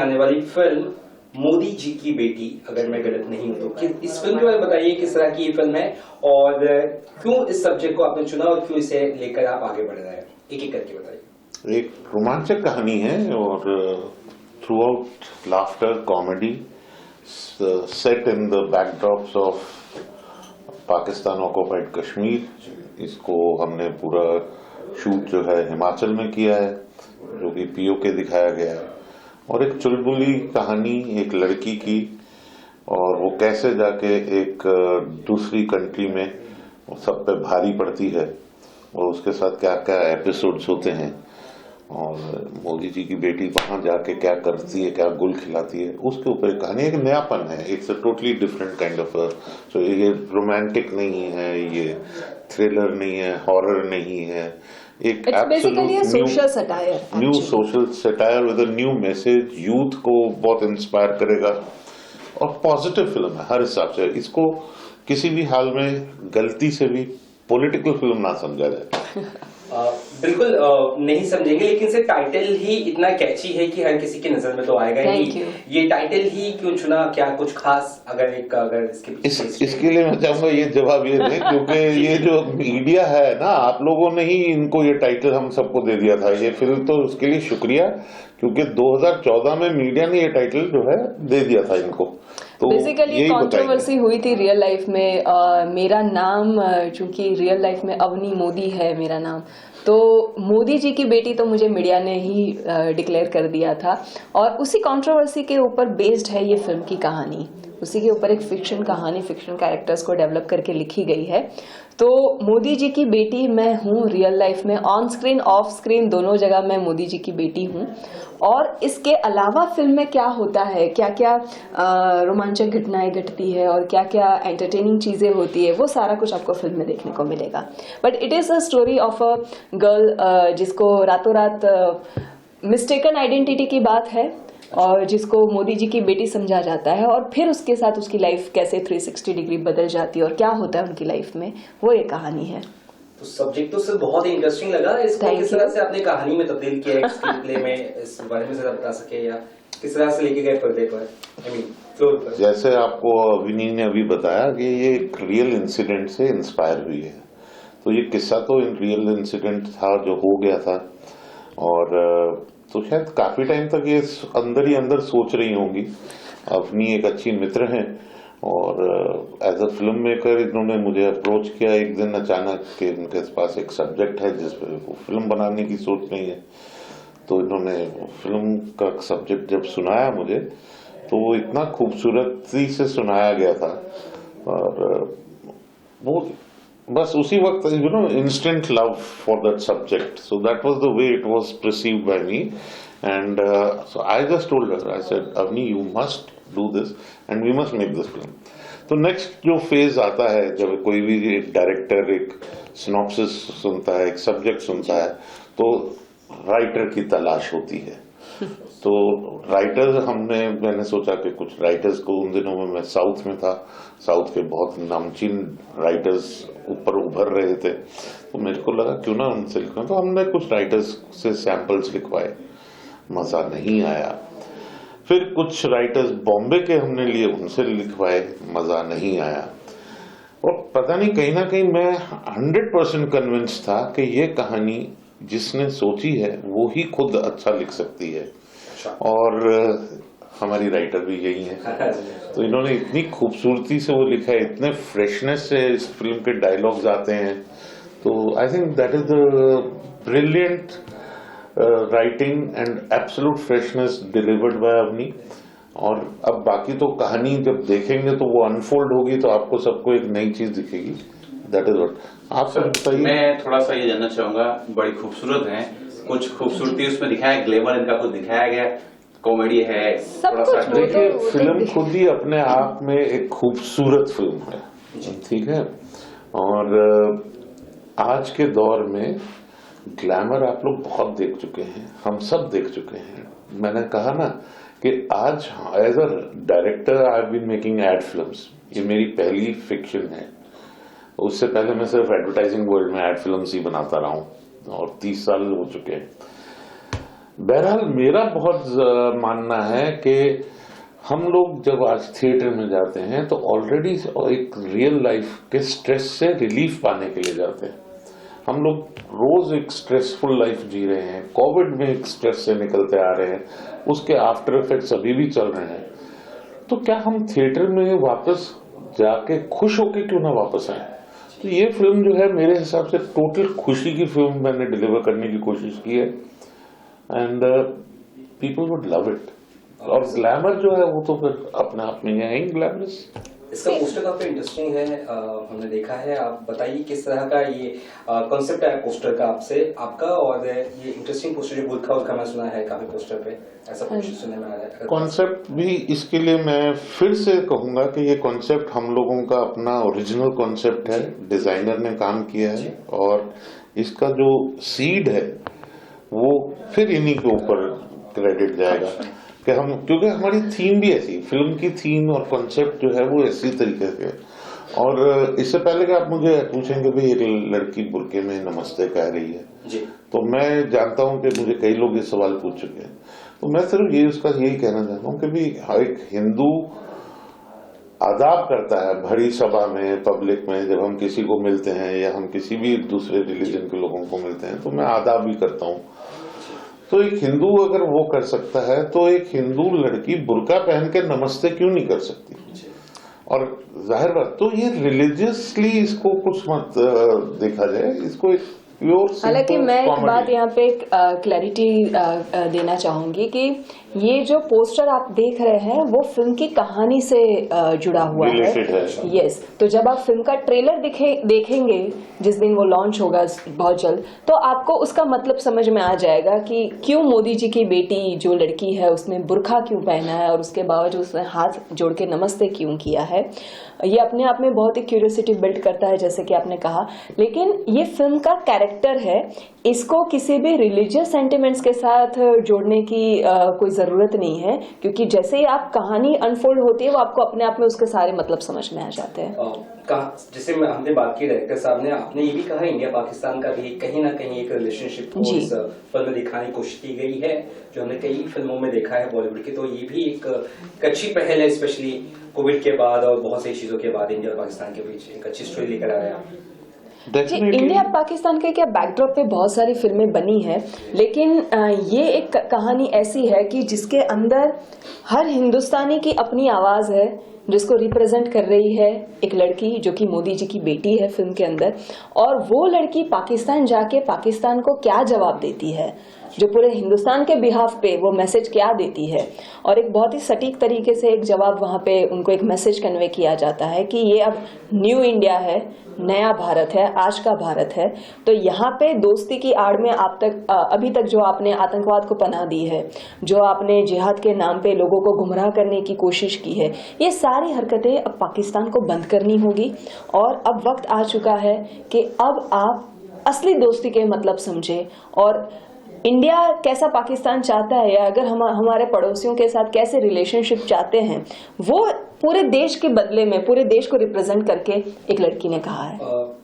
आने वाली फिल्म मोदी जी की बेटी, अगर मैं गलत नहीं हूं तो इस फिल्म के बारे में बताइए, किस तरह की ये फिल्म है और क्यों इस सब्जेक्ट को आपने चुना और क्यों इसे लेकर आप आगे बढ़ रहे हैं, एक एक करके बताइए। एक रोमांचक कहानी है और through out laughter comedy set in the backdrops of Pakistan occupied Kashmir. इसको हमने पूरा शूट जो है हिमाचल में किया है, जो कि पीओके दिखाया गया है, और एक चुलबुली कहानी एक लड़की की, और वो कैसे जाके एक दूसरी कंट्री में सब पे भारी पड़ती है और उसके साथ क्या क्या एपिसोड्स होते हैं, और मोदी जी की बेटी वहां जाके क्या करती है, क्या गुल खिलाती है, उसके ऊपर एक कहानी। एक नयापन है, it's a totally different kind of. So ये रोमांटिक नहीं है, ये थ्रिलर नहीं है, हॉरर नहीं है, एक new social satire with a new message, youth को बहुत इंस्पायर करेगा और पॉजिटिव फिल्म है हर हिसाब से। इसको किसी भी हाल में गलती से भी पॉलिटिकल फिल्म ना समझा जाए। बिल्कुल नहीं समझेंगे, लेकिन सिर्फ टाइटल ही इतना कैची है कि हर किसी की नजर में तो आएगा ही। ये टाइटल ही क्यों चुना, क्या कुछ खास अगर इसके पीछे इसके लिए मैं चाहूंगा ये जवाब ये दें, क्योंकि ये जो मीडिया है ना, आप लोगों ने ही इनको ये टाइटल हम सबको दे दिया था ये फिल्म, तो उसके लिए शुक्रिया, क्योंकि 2014 में मीडिया ने ये टाइटल जो है दे दिया था इनको। तो बेसिकली कंट्रोवर्सी हुई थी रियल लाइफ में। मेरा नाम चूंकि रियल लाइफ में अवनी मोदी है मेरा नाम, तो मोदी जी की बेटी तो मुझे मीडिया ने ही डिक्लेयर कर दिया था, और उसी कंट्रोवर्सी के ऊपर बेस्ड है ये फिल्म की कहानी। उसी के ऊपर एक फिक्शन कहानी, फिक्शन कैरेक्टर्स को डेवलप करके लिखी गई है। तो मोदी जी की बेटी मैं हूँ रियल लाइफ में, ऑन स्क्रीन ऑफ स्क्रीन दोनों जगह मैं मोदी जी की बेटी हूँ। और इसके अलावा फिल्म में क्या होता है, क्या क्या रोमांचक घटनाएं घटती है और क्या क्या एंटरटेनिंग चीजें होती है, वो सारा कुछ आपको फिल्म में देखने को मिलेगा। But it is a story of a girl जिसको रातों रात मिस्टेकन आइडेंटिटी की बात है और जिसको मोदी जी की बेटी समझा जाता है, और फिर उसके साथ उसकी लाइफ कैसे 360 डिग्री बदल जाती है और क्या होता है उनकी लाइफ में, वो एक कहानी है। तो सब्जेक्ट तो सिर्फ बहुत ही इंटरेस्टिंग लगा। इसको किस तरह से आपने कहानी में तब्दील किया, स्क्रीन प्ले में, इस बारे में जरा बता सके, या किस तरह से लेके गए पर्दे पर, फ्लोर पर? जैसे आपको अविनी ने अभी बताया कि ये एक रियल इंसिडेंट से इंस्पायर हुई है, तो ये किस्सा तो रियल इंसिडेंट था जो हो गया था, और तो शायद काफी टाइम तक ये अंदर ही अंदर सोच रही होंगी। अवनी एक अच्छी मित्र हैं, और एज अ फिल्म मेकर इन्होंने मुझे अप्रोच किया एक दिन अचानक कि उनके पास एक सब्जेक्ट है जिस पर वो फिल्म बनाने की सोच रही है। तो इन्होंने फिल्म का सब्जेक्ट जब सुनाया मुझे, तो वो इतना खूबसूरती से सुनाया गया था, और वो बस उसी वक्त instant love for that subject. So that was the way it was perceived by me, and so I just told her, I said, Avni, you must do this and we must make this film. तो next जो phase आता है, जब कोई भी एक director एक synopsis सुनता है, एक सब्जेक्ट सुनता है, तो राइटर की तलाश होती है। तो राइटर मैंने सोचा कि कुछ राइटर्स को, उन दिनों में मैं साउथ में था, साउथ के बहुत नामचीन राइटर्स ऊपर उभर रहे थे, तो मेरे को लगा क्यों ना उनसे लिखना। तो हमने कुछ राइटर्स से सैंपल्स लिखवाए, मजा नहीं आया। फिर कुछ राइटर्स बॉम्बे के हमने लिए, उनसे लिखवाए, मजा नहीं आया। और पता नहीं, कहीं ना कहीं मैं 100% कन्विंस था कि ये कहानी जिसने सोची है वो ही खुद अच्छा लिख सकती है, और हमारी राइटर भी यही है। तो इन्होंने इतनी खूबसूरती से वो लिखा है, इतने फ्रेशनेस से इस फिल्म के डायलॉग्स आते हैं, तो I think that is the brilliant writing and absolute freshness delivered by Avani. और अब बाकी तो कहानी जब देखेंगे तो वो अनफोल्ड होगी, तो आपको सबको एक नई चीज दिखेगी। दैट इज व्हाट आप सब बताइए। मैं थोड़ा सा ये जानना चाहूंगा, बड़ी खूबसूरत है, कुछ खूबसूरती उसमें दिखाया, ग्लैमर इनका कुछ दिखाया गया, कॉमेडी है, थोड़ा सा। देखिए, फिल्म खुद ही अपने आप में एक खूबसूरत फिल्म है, ठीक है। और आज के दौर में ग्लैमर आप लोग बहुत देख चुके हैं, हम सब देख चुके हैं। मैंने कहा ना कि आज as a director I have been making ad films, ये मेरी पहली फिक्शन है। उससे पहले मैं सिर्फ एडवर्टाइजिंग वर्ल्ड में एड फिल्म्स ही बनाता रहा हूं, और 30 साल हो चुके हैं। बहरहाल मेरा बहुत मानना है कि हम लोग जब आज थिएटर में जाते हैं तो ऑलरेडी एक रियल लाइफ के स्ट्रेस से रिलीफ पाने के लिए जाते हैं। हम लोग रोज एक स्ट्रेसफुल लाइफ जी रहे हैं, कोविड में एक स्ट्रेस से निकलते आ रहे हैं, उसके आफ्टर इफेक्ट्स अभी भी चल रहे हैं। तो क्या हम थिएटर में वापस जाके खुश होके क्यों ना वापस आए? तो ये फिल्म जो है मेरे हिसाब से टोटल खुशी की फिल्म मैंने डिलीवर करने की कोशिश की है and people would love it. और ग्लैमर जो है वो तो फिर अपने आप में है ही ग्लैमरस। इसका पोस्टर काफी इंटरेस्टिंग है, हमने देखा है। आप बताइए किस तरह का ये कॉन्सेप्ट है पोस्टर का आपका, और ये इंटरेस्टिंग पोस्टर जो बुरखा उरखा मैं सुना है काफी पोस्टर पे, ऐसा कुछ सुनने में आ रहा है। कॉन्सेप्ट भी इसके लिए मैं फिर से कहूंगा कि ये कॉन्सेप्ट हम लोगों का अपना ओरिजिनल कॉन्सेप्ट है, डिजाइनर ने काम किया है और इसका जो सीड है वो फिर इन्हीं के ऊपर क्रेडिट जाएगा कि हम, क्योंकि हमारी थीम भी ऐसी, फिल्म की थीम और कॉन्सेप्ट जो है वो ऐसी तरीके से। और इससे पहले कि आप मुझे पूछेंगे भाई एक लड़की बुरके में नमस्ते कह रही है जी, तो मैं जानता हूं कि मुझे कई लोग ये सवाल पूछ चुके हैं, तो मैं सिर्फ ये उसका यही कहना चाहता हूँ कि भाई हर एक हिंदू आदाब करता है भरी सभा में, पब्लिक में, जब हम किसी को मिलते हैं या हम किसी भी दूसरे रिलीजन के लोगों को मिलते हैं तो मैं आदाब भी करता हूँ। तो एक हिंदू अगर वो कर सकता है तो एक हिंदू लड़की बुर्का पहन के नमस्ते क्यों नहीं कर सकती? और जाहिर बात तो ये रिलीजियसली इसको कुछ मत देखा जाए, इसको एक प्योर। हालांकि मैं एक बात यहाँ पे क्लैरिटी देना चाहूंगी कि ये जो पोस्टर आप देख रहे हैं वो फिल्म की कहानी से जुड़ा हुआ है। यस, तो जब आप फिल्म का ट्रेलर देखेंगे जिस दिन वो लॉन्च होगा बहुत जल्द, तो आपको उसका मतलब समझ में आ जाएगा कि क्यों मोदी जी की बेटी जो लड़की है उसने बुर्खा क्यों पहना है और उसके बावजूद उसने हाथ जोड़ के नमस्ते क्यों किया है। ये अपने आप में बहुत ही क्यूरियोसिटी बिल्ड करता है जैसे कि आपने कहा, लेकिन ये फिल्म का कैरेक्टर है, इसको किसी भी रिलीजियस सेंटिमेंट्स के साथ जोड़ने की कोई जरूरत नहीं है, क्योंकि जैसे ही आप कहानी अनफोल्ड होती है वो आपको अपने आप में उसके सारे मतलब समझ में आ जाते हैं। जैसे हमने बात की डायरेक्टर साहब ने, आपने ये भी कहा इंडिया पाकिस्तान का भी कहीं ना कहीं एक रिलेशनशिप को इस फिल्म में दिखाने की कोशिश की गई है, जो हमने कई फिल्मों में देखा है बॉलीवुड की। तो ये भी एक अच्छी पहल है, स्पेशली कोविड के बाद और बहुत सी चीजों के बाद इंडिया और पाकिस्तान के बीच एक अच्छी स्टोरी लेकर आया। जी, इंडिया पाकिस्तान के क्या बैकड्रॉप पे बहुत सारी फिल्में बनी है, लेकिन ये एक कहानी ऐसी है कि जिसके अंदर हर हिंदुस्तानी की अपनी आवाज है, जिसको रिप्रेजेंट कर रही है एक लड़की जो कि मोदी जी की बेटी है फिल्म के अंदर, और वो लड़की पाकिस्तान जाके पाकिस्तान को क्या जवाब देती है, जो पूरे हिंदुस्तान के बिहाफ पे वो मैसेज क्या देती है, और एक बहुत ही सटीक तरीके से एक जवाब वहाँ पे उनको एक मैसेज कन्वे किया जाता है कि ये अब न्यू इंडिया है, नया भारत है, आज का भारत है। तो यहाँ पे दोस्ती की आड़ में अभी तक जो आपने आतंकवाद को पनाह दी है, जो आपने जिहाद के नाम पे लोगों को गुमराह करने की कोशिश की है, ये सारी हरकतें अब पाकिस्तान को बंद करनी होगी। और अब वक्त आ चुका है कि अब आप असली दोस्ती के मतलब समझे, और इंडिया कैसा पाकिस्तान चाहता है या अगर हम हमारे पड़ोसियों के साथ कैसे रिलेशनशिप चाहते हैं, वो पूरे देश के बदले में पूरे देश को रिप्रेजेंट करके एक लड़की ने कहा है।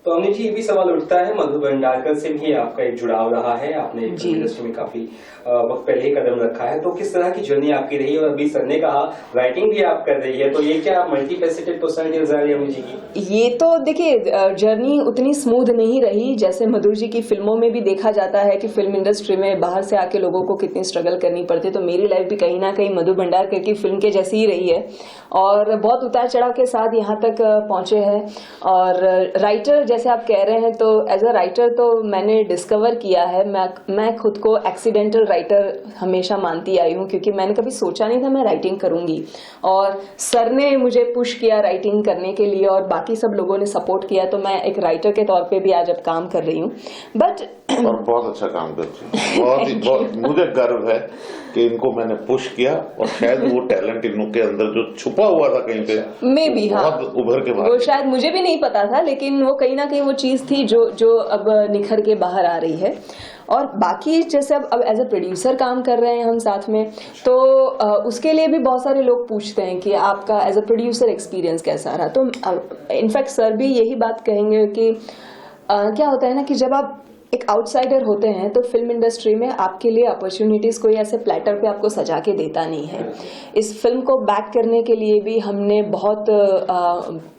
तो अनिल जी, ये भी सवाल उठता है, मधु भंडारकर से भी आपका एक जुड़ाव रहा है, आपने इंडस्ट्री में काफी वक्त पहले ही कदम रखा है, तो किस तरह की जर्नी आपकी रही? और अभी सर ने कहा राइटिंग भी आप कर रही है, तो ये क्या मल्टीफेसेटेड पर्सनालिटी नजर आ रही है अनिल जी की? ये तो देखिए जर्नी उतनी स्मूथ नहीं रही जैसे मधुर जी की फिल्मों में भी देखा जाता है कि फिल्म इंडस्ट्री में बाहर से आके लोगों को कितनी स्ट्रगल करनी पड़ती है। तो मेरी लाइफ भी कहीं ना कहीं मधु भंडारकर की फिल्म के जैसी ही रही है, और बहुत उतार चढ़ाव के साथ यहाँ तक पहुंचे हैं। और राइटर जैसे आप कह रहे हैं, तो एज अ राइटर तो मैंने डिस्कवर किया है, मैं खुद को एक्सीडेंटल राइटर हमेशा मानती आई हूँ, क्योंकि मैंने कभी सोचा नहीं था मैं राइटिंग करूंगी, और सर ने मुझे पुश किया राइटिंग करने के लिए और बाकी सब लोगों ने सपोर्ट किया, तो मैं एक राइटर के तौर पे भी आज अब काम कर रही हूँ। बट और बहुत अच्छा काम करती है, बहुत मुझे गर्व है कि इनको मैंने पुश किया, और शायद वो टैलेंट इनके अंदर जो छुपा हुआ था कहीं पे मे भी उभर के बाहर, वो शायद मुझे भी नहीं पता था, लेकिन वो कहीं ना कहीं वो चीज थी जो अब निखर के बाहर आ रही है। और बाकी जैसे अब एज अ प्रोड्यूसर काम कर रहे हैं हम साथ में, तो उसके लिए भी बहुत सारे लोग पूछते हैं कि आपका एज अ प्रोड्यूसर एक्सपीरियंस कैसा रहा। तो इनफैक्ट सर भी यही बात कहेंगे कि क्या होता है ना कि जब आप एक आउटसाइडर होते हैं तो फिल्म इंडस्ट्री में आपके लिए अपॉर्चुनिटीज कोई ऐसे प्लेटर पे आपको सजा के देता नहीं है। इस फिल्म को बैक करने के लिए भी हमने बहुत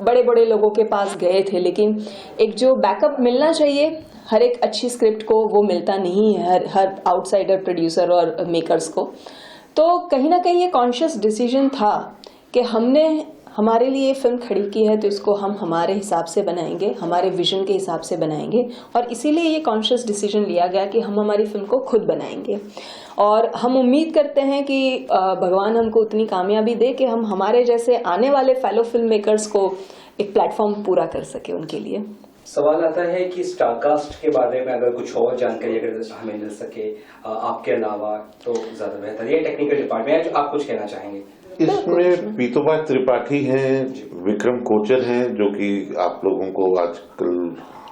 बड़े बड़े लोगों के पास गए थे, लेकिन एक जो बैकअप मिलना चाहिए हर एक अच्छी स्क्रिप्ट को वो मिलता नहीं है हर आउटसाइडर प्रोड्यूसर और मेकर्स को। तो कहीं ना कहीं ये कॉन्शियस डिसीजन था कि हमने हमारे लिए फिल्म खड़ी की है तो इसको हम हमारे हिसाब से बनाएंगे, हमारे विजन के हिसाब से बनाएंगे, और इसीलिए ये कॉन्शियस डिसीजन लिया गया कि हम हमारी फिल्म को खुद बनाएंगे। और हम उम्मीद करते हैं कि भगवान हमको उतनी कामयाबी दे कि हम हमारे जैसे आने वाले फेलो फिल्म मेकर्स को एक प्लेटफॉर्म पूरा कर सके उनके लिए। सवाल आता है कि स्टारकास्ट के बारे में अगर कुछ और जानकारी अगर हमें मिल सके आपके अलावा तो ज्यादा बेहतर। ये टेक्निकल डिपार्टमेंट है, जो आप कुछ कहना चाहेंगे? इसमें पीतोबाई त्रिपाठी हैं, विक्रम कोचर हैं, जो कि आप लोगों को आजकल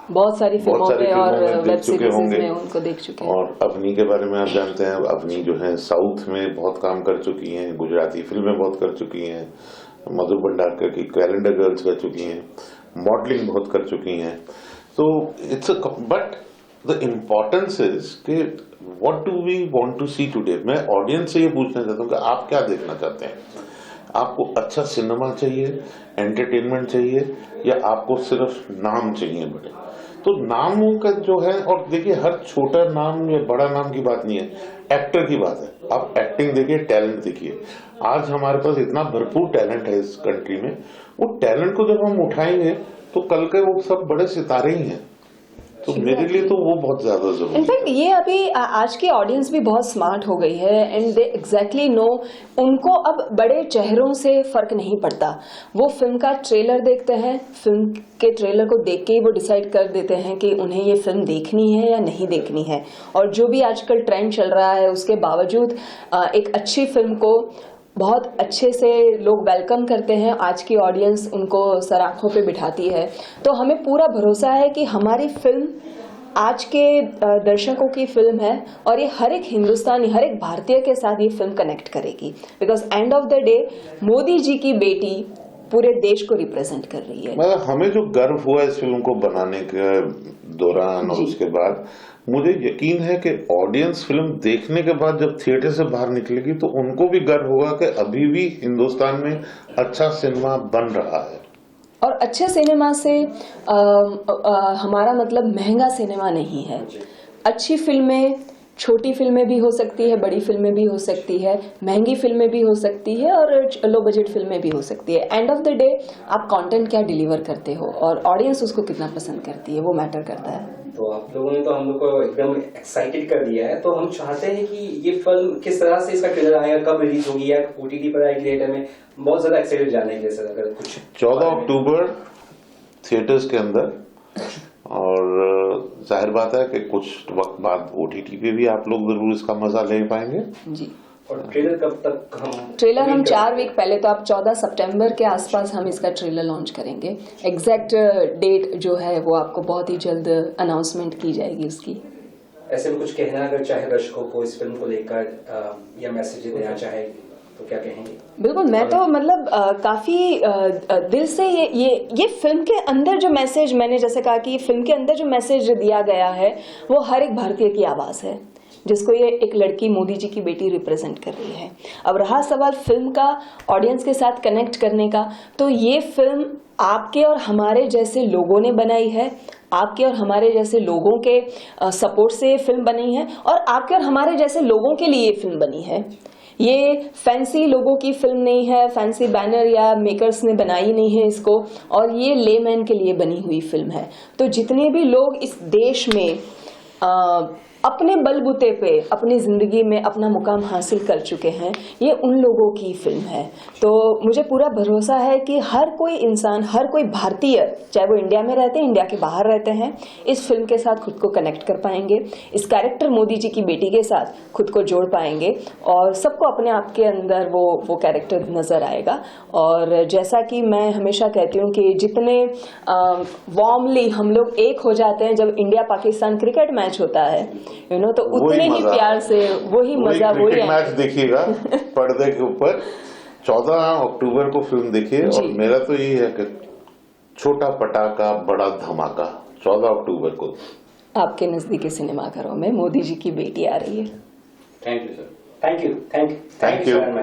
बहुत सारी फिल्मों में और वेब सीरीज होंगे में उनको देख चुके हैं। और अवनी के बारे में आप जानते हैं, अवनी जो है साउथ में बहुत काम कर चुकी हैं, गुजराती फिल्में बहुत कर चुकी हैं, मधु भंडारकर की कैलेंडर गर्ल्स कर चुकी हैं, मॉडलिंग बहुत कर चुकी हैं। तो it's but the importance is कि what do we want to see today. मैं ऑडियंस से ये पूछना चाहता हूँ कि आप क्या देखना चाहते हैं? आपको अच्छा सिनेमा चाहिए, एंटरटेनमेंट चाहिए, या आपको सिर्फ नाम चाहिए बड़े? तो नामों का जो है, और देखिए हर छोटा नाम या बड़ा नाम की बात नहीं है, एक्टर की बात है। आप एक्टिंग देखिए, टैलेंट देखिए। आज हमारे पास इतना भरपूर टैलेंट है इस कंट्री में, वो टैलेंट को जब हम उठाएंगे तो कल के वो सब बड़े सितारे ही हैं। तो मेरे लिए तो वो बहुत ज्यादा जरूरी है। इनफैक्ट ये अभी आज की ऑडियंस भी बहुत स्मार्ट हो गई है एंड दे एग्जैक्टली नो, उनको अब बड़े चेहरों से फर्क नहीं पड़ता। वो फिल्म का ट्रेलर देखते हैं, फिल्म के ट्रेलर को देख के ही वो डिसाइड कर देते हैं कि उन्हें ये फिल्म देखनी है या नहीं देखनी है। और जो भी आजकल ट्रेंड चल रहा है उसके बावजूद एक अच्छी फिल्म को बहुत अच्छे से लोग वेलकम करते हैं। आज की ऑडियंस उनको सराखों पे बिठाती है। तो हमें पूरा भरोसा है कि हमारी फिल्म आज के दर्शकों की फिल्म है और ये हर एक हिंदुस्तानी, हर एक भारतीय के साथ ये फिल्म कनेक्ट करेगी। Because end of the day Modi ji की बेटी पूरे देश को रिप्रेजेंट कर रही है। मतलब हमें जो गर्व हुआ इस फिल्म को बनाने के दौरान और उसके बाद, मुझे यकीन है कि ऑडियंस फिल्म देखने के बाद जब थिएटर से बाहर निकलेगी तो उनको भी गर्व होगा कि अभी भी हिंदुस्तान में अच्छा सिनेमा बन रहा है। और अच्छे सिनेमा से हमारा मतलब महंगा सिनेमा नहीं है। अच्छी फिल्में, छोटी फिल्में भी हो सकती है, बड़ी फिल्में भी हो सकती है, महंगी फिल्में भी हो सकती है और लो बजट फिल्में भी हो सकती है। एंड ऑफ द डे आप कंटेंट क्या डिलीवर करते हो और ऑडियंस उसको कितना पसंद करती है, वो मैटर करता है। तो आप लोगों ने तो हम लोग को एकदम एक्साइटेड कर दिया है। तो हम चाहते हैं कि ये फिल्म किस तरह से, इसका ट्रेलर आएगा, कब रिलीज होगी या OTT पर आएगी, थिएटर में बहुत ज्यादा एक्साइटेड जानने के लिए सर। अगर कुछ 14 अक्टूबर थिएटर्स के अंदर, और जाहिर बात है कि कुछ वक्त बाद OTT पे भी आप लोग जरूर इसका मजा ले पाएंगे जी। और ट्रेलर कब तक ट्रेलर हम 4 वीक पहले, तो आप 14 सितंबर के आसपास हम इसका ट्रेलर लॉन्च करेंगे। एग्जैक्ट डेट जो है वो आपको बहुत ही जल्द अनाउंसमेंट की जाएगी उसकी। ऐसे में कुछ कहना अगर चाहे दर्शकों को इस फिल्म को लेकर या मैसेज देना चाहे तो क्या कहेंगे? बिल्कुल, मैं तो मतलब काफी दिल से ये फिल्म के अंदर जो मैसेज, मैंने जैसे कहा कि फिल्म के अंदर जो मैसेज दिया गया है वो हर एक भारतीय की आवाज है, जिसको ये एक लड़की मोदी जी की बेटी रिप्रेजेंट कर रही है। अब रहा सवाल फिल्म का ऑडियंस के साथ कनेक्ट करने का, तो ये फिल्म आपके और हमारे जैसे लोगों ने बनाई है, आपके और हमारे जैसे लोगों के सपोर्ट से ये फिल्म बनी है और आपके और हमारे जैसे लोगों के लिए ये फिल्म बनी है। ये फैंसी लोगों की फिल्म नहीं है, फैंसी बैनर या मेकर्स ने बनाई नहीं है इसको, और ये लेमैन के लिए बनी हुई फिल्म है। तो जितने भी लोग इस देश में अपने बलबूते पे अपनी जिंदगी में अपना मुकाम हासिल कर चुके हैं, ये उन लोगों की फिल्म है। तो मुझे पूरा भरोसा है कि हर कोई इंसान, हर कोई भारतीय, चाहे वो इंडिया में रहते हैं, इंडिया के बाहर रहते हैं, इस फिल्म के साथ खुद को कनेक्ट कर पाएंगे, इस कैरेक्टर मोदी जी की बेटी के साथ खुद को जोड़ पाएंगे और सबको अपने आप के अंदर वो कैरेक्टर नजर आएगा। और जैसा कि मैं हमेशा कहती हूँ कि जितने वार्मली हम लोग एक हो जाते हैं जब इंडिया पाकिस्तान क्रिकेट मैच होता है, तो उतने ही प्यार से वही मजा, वही मैच देखिएगा पर्दे के ऊपर। 14 अक्टूबर को फिल्म देखिए। और मेरा तो यही है कि छोटा पटाखा बड़ा धमाका 14 अक्टूबर को। आपके नजदीकी सिनेमाघरों में मोदी जी की बेटी आ रही है। Thank you sir. Thank you Thank you.